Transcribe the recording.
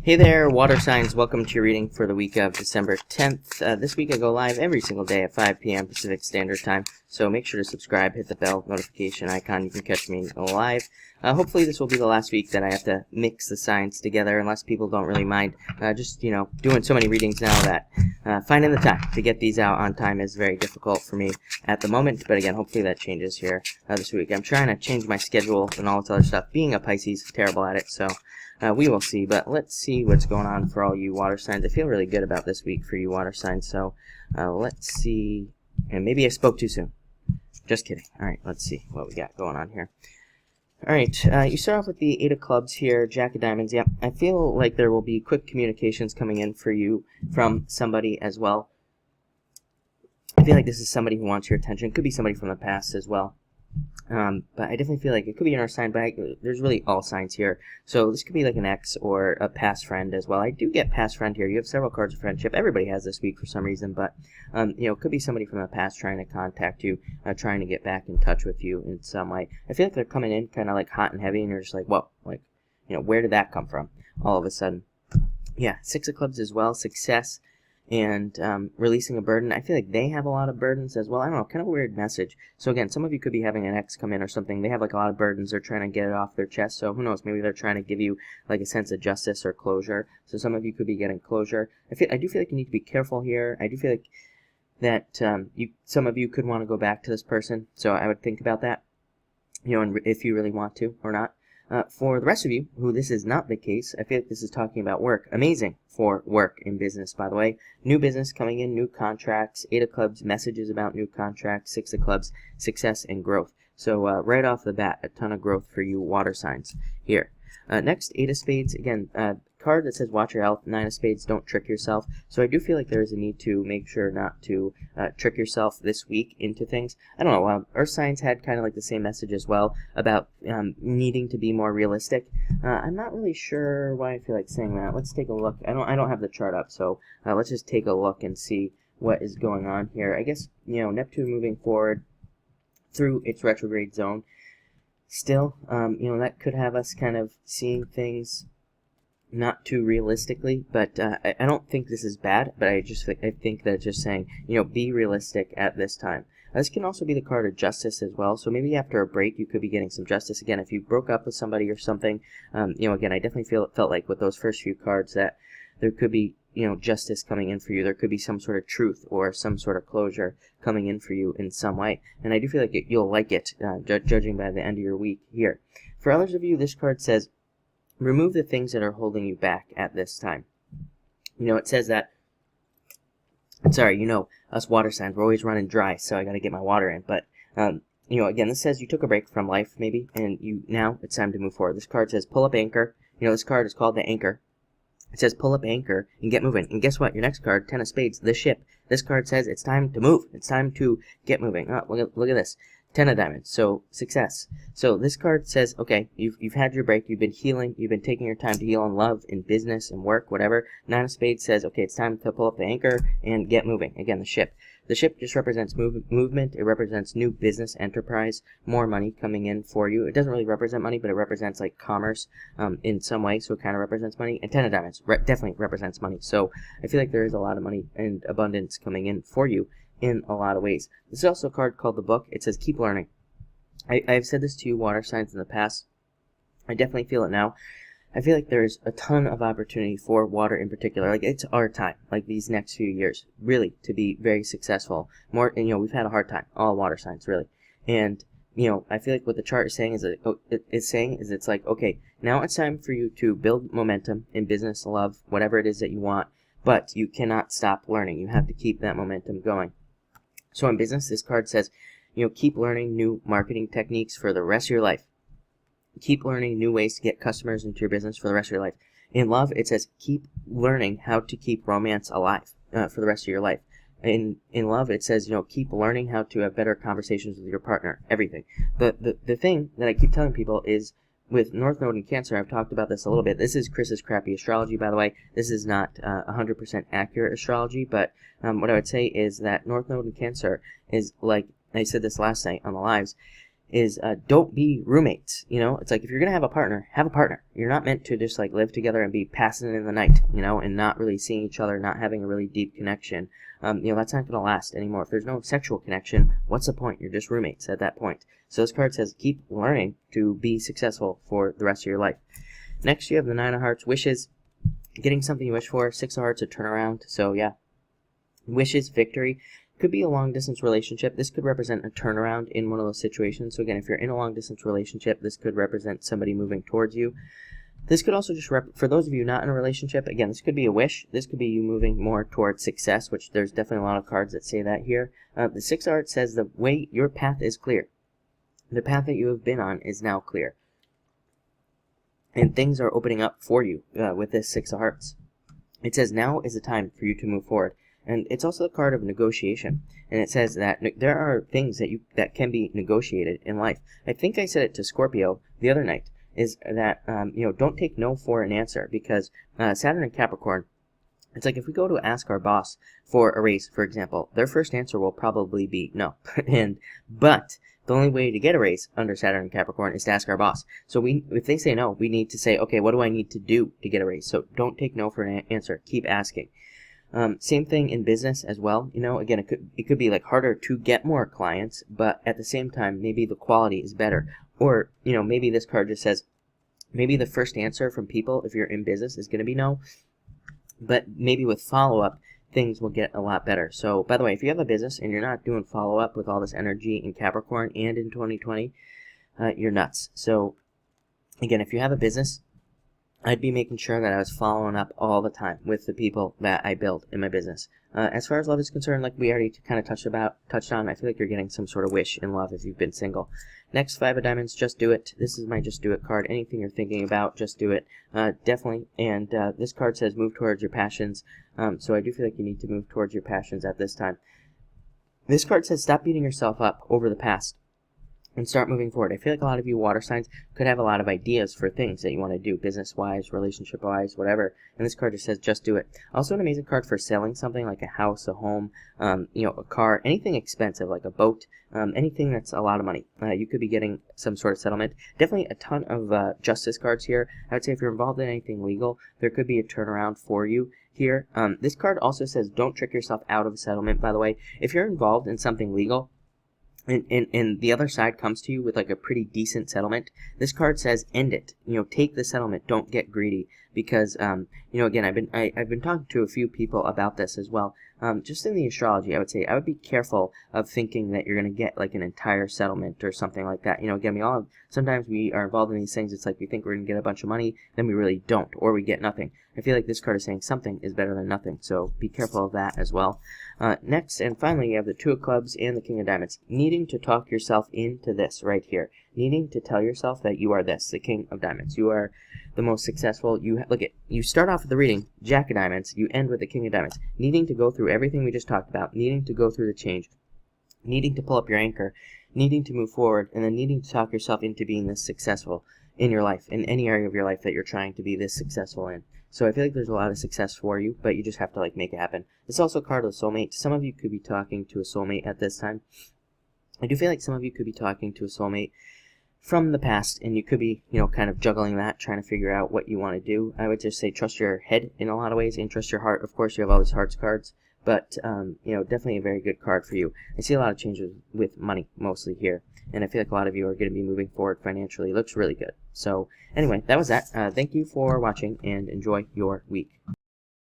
Hey there, water signs. Welcome to your reading for the week of December 10th. This week I go live every single day at 5 p.m. Pacific Standard Time, so make sure to subscribe, hit the bell notification icon. You can catch me live. Hopefully this will be the last week that I have to mix the signs together, unless people don't really mind. Just, doing so many readings now that finding the time to get these out on time is very difficult for me at the moment. But again, hopefully that changes here this week. I'm trying to change my schedule and all this other stuff. Being a Pisces, terrible at it, so we will see. But let's see what's going on for all you water signs. I feel really good about this week for you water signs, so let's see. And maybe I spoke too soon. Just kidding. Alright, let's see what we got going on here. Alright, you start off with the Eight of Clubs here, Jack of Diamonds. Yep, I feel like there will be quick communications coming in for you from somebody as well. I feel like this is somebody who wants your attention. Could be somebody from the past as well. But I definitely feel like it could be another sign, but there's really all signs here. So this could be like an ex or a past friend as well. I do get past friend here. You have several cards of friendship. Everybody has this week for some reason, but it could be somebody from the past trying to contact you, trying to get back in touch with you in some way. I feel like they're coming in kind of like hot and heavy, and you're just like, whoa, like, where did that come from all of a sudden? Yeah, Six of Clubs as well, success. And releasing a burden. I feel like they have a lot of burdens as well. I don't know, kind of a weird message. So again, some of you could be having an ex come in or something. They have like a lot of burdens. They're trying to get it off their chest. So who knows? Maybe they're trying to give you like a sense of justice or closure. So some of you could be getting closure. I do feel like you need to be careful here. I do feel like that some of you could want to go back to this person. So I would think about that. And if you really want to or not. For the rest of you, who this is not the case, I feel like this is talking about work. Amazing for work in business, by the way. New business coming in, new contracts, Eight of Clubs, messages about new contracts, Six of Clubs, success and growth. So right off the bat, a ton of growth for you water signs here. Next, Eight of Spades. Again, card that says watch your health. Nine of Spades, don't trick yourself. So I do feel like there is a need to make sure not to trick yourself this week into things. I don't know, Earth signs had kind of like the same message as well about needing to be more realistic. I'm not really sure why I feel like saying that. Let's take a look. I don't have the chart up, so let's just take a look and see what is going on here. I guess, Neptune moving forward through its retrograde zone. Still, that could have us kind of seeing things not too realistically, but I don't think this is bad, but I think that it's just saying, be realistic at this time. This can also be the card of justice as well, so maybe after a break you could be getting some justice. Again, if you broke up with somebody or something, again, I definitely felt like with those first few cards that there could be, justice coming in for you. There could be some sort of truth or some sort of closure coming in for you in some way. And I do feel like you'll like it, judging by the end of your week here. For others of you, this card says, remove the things that are holding you back at this time. It says that, sorry, us water signs, we're always running dry, so I gotta get my water in. But, again, this says you took a break from life, maybe, and now it's time to move forward. This card says pull up anchor. This card is called the Anchor. It says pull up anchor and get moving. And guess what? Your next card, Ten of Spades, the ship. This card says it's time to move. It's time to get moving. Oh, look at this. Ten of Diamonds. So success. So this card says, okay, you've had your break. You've been healing. You've been taking your time to heal in love, in business, in work, whatever. Nine of Spades says, okay, it's time to pull up the anchor and get moving. Again, the ship. The ship just represents movement. It represents new business enterprise, more money coming in for you. It doesn't really represent money, but it represents like commerce in some way, so it kind of represents money. And Ten of Diamonds definitely represents money. So I feel like there is a lot of money and abundance coming in for you in a lot of ways. This is also a card called the Book. It says keep learning. I've said this to you water signs in the past. I definitely feel it now. I feel like there's a ton of opportunity for water in particular. Like, it's our time, like these next few years, really, to be very successful. We've had a hard time, all water signs, really. And, I feel like what the chart is saying is it's like, okay, now it's time for you to build momentum in business, love, whatever it is that you want, but you cannot stop learning. You have to keep that momentum going. So in business, this card says, keep learning new marketing techniques for the rest of your life. Keep learning new ways to get customers into your business for the rest of your life. In love, it says keep learning how to keep romance alive for the rest of your life. In love, it says, keep learning how to have better conversations with your partner, everything. The thing that I keep telling people is with North Node and Cancer, I've talked about this a little bit. This is Chris's crappy astrology, by the way. This is not 100% accurate astrology, but what I would say is that North Node and Cancer is like, I said this last night on the lives, is don't be roommates. You know, it's like if you're gonna have a partner, have a partner. You're not meant to just like live together and be passing in the night, you know, and not really seeing each other, not having a really deep connection. You know, that's not gonna last anymore. If there's no sexual connection, what's the point? You're just roommates at that point. So this card says keep learning to be successful for the rest of your life. Next, you have the Nine of Hearts, wishes, getting something you wish for. Six of Hearts, a turnaround. So yeah, wishes, victory. Could be a long-distance relationship. This could represent a turnaround in one of those situations. So again, if you're in a long-distance relationship, this could represent somebody moving towards you. This could also just, for those of you not in a relationship, again, this could be a wish. This could be you moving more towards success, which there's definitely a lot of cards that say that here. The Six of Hearts says the way your path is clear. The path that you have been on is now clear. And things are opening up for you with this Six of Hearts. It says now is the time for you to move forward. And it's also the card of negotiation. And it says that there are things that can be negotiated in life. I think I said it to Scorpio the other night, is that, you know, don't take no for an answer, because Saturn and Capricorn, it's like if we go to ask our boss for a raise, for example, their first answer will probably be no. But the only way to get a raise under Saturn and Capricorn is to ask our boss. So if they say no, we need to say, okay, what do I need to do to get a raise? So don't take no for an answer. Keep asking. Same thing in business as well. You know, again, it could be like harder to get more clients, but at the same time, maybe the quality is better. Or, you know, maybe this card just says, maybe the first answer from people, if you're in business, is going to be no. But maybe with follow-up, things will get a lot better. So, by the way, if you have a business and you're not doing follow-up with all this energy in Capricorn and in 2020, you're nuts. So, again, if you have a business, I'd be making sure that I was following up all the time with the people that I build in my business. As far as love is concerned, like we already kind of touched on, I feel like you're getting some sort of wish in love if you've been single. Next, Five of Diamonds, just do it. This is my just do it card. Anything you're thinking about, just do it. Definitely. And this card says move towards your passions. So I do feel like you need to move towards your passions at this time. This card says stop beating yourself up over the past and start moving forward. I feel like a lot of you water signs could have a lot of ideas for things that you want to do, business-wise, relationship-wise, whatever. And this card just says, just do it. Also an amazing card for selling something like a house, a home, you know, a car, anything expensive like a boat, anything that's a lot of money. You could be getting some sort of settlement. Definitely a ton of justice cards here. I would say if you're involved in anything legal, there could be a turnaround for you here. This card also says don't trick yourself out of a settlement, by the way. If you're involved in something legal, and the other side comes to you with like a pretty decent settlement, this card says end it. You know, take the settlement. Don't get greedy, because you know, again, I've been talking to a few people about this as well. Just in the astrology, I would say I would be careful of thinking that you're going to get like an entire settlement or something like that. You know, again, sometimes we are involved in these things. It's like we think we're going to get a bunch of money, then we really don't, or we get nothing. I feel like this card is saying something is better than nothing, so be careful of that as well. Next, and finally, you have the Two of Clubs and the King of Diamonds. Needing to talk yourself into this right here. Needing to tell yourself that you are this, the King of Diamonds. You are the most successful. You start off with the reading, Jack of Diamonds. You end with the King of Diamonds. Needing to go through everything we just talked about. Needing to go through the change. Needing to pull up your anchor. Needing to move forward. And then needing to talk yourself into being this successful in your life, in any area of your life that you're trying to be this successful in. So I feel like there's a lot of success for you, but you just have to like make it happen. It's also a card of the soulmate. Some of you could be talking to a soulmate at this time. I do feel like some of you could be talking to a soulmate from the past, and you could be, you know, kind of juggling that, trying to figure out what you want to do. I would just say trust your head in a lot of ways and trust your heart. Of course, you have all these hearts cards, but you know, definitely a very good card for you. I see a lot of changes with money mostly here, and I feel like a lot of you are going to be moving forward financially. It looks really good. So anyway, that was that. Thank you for watching, and enjoy your week.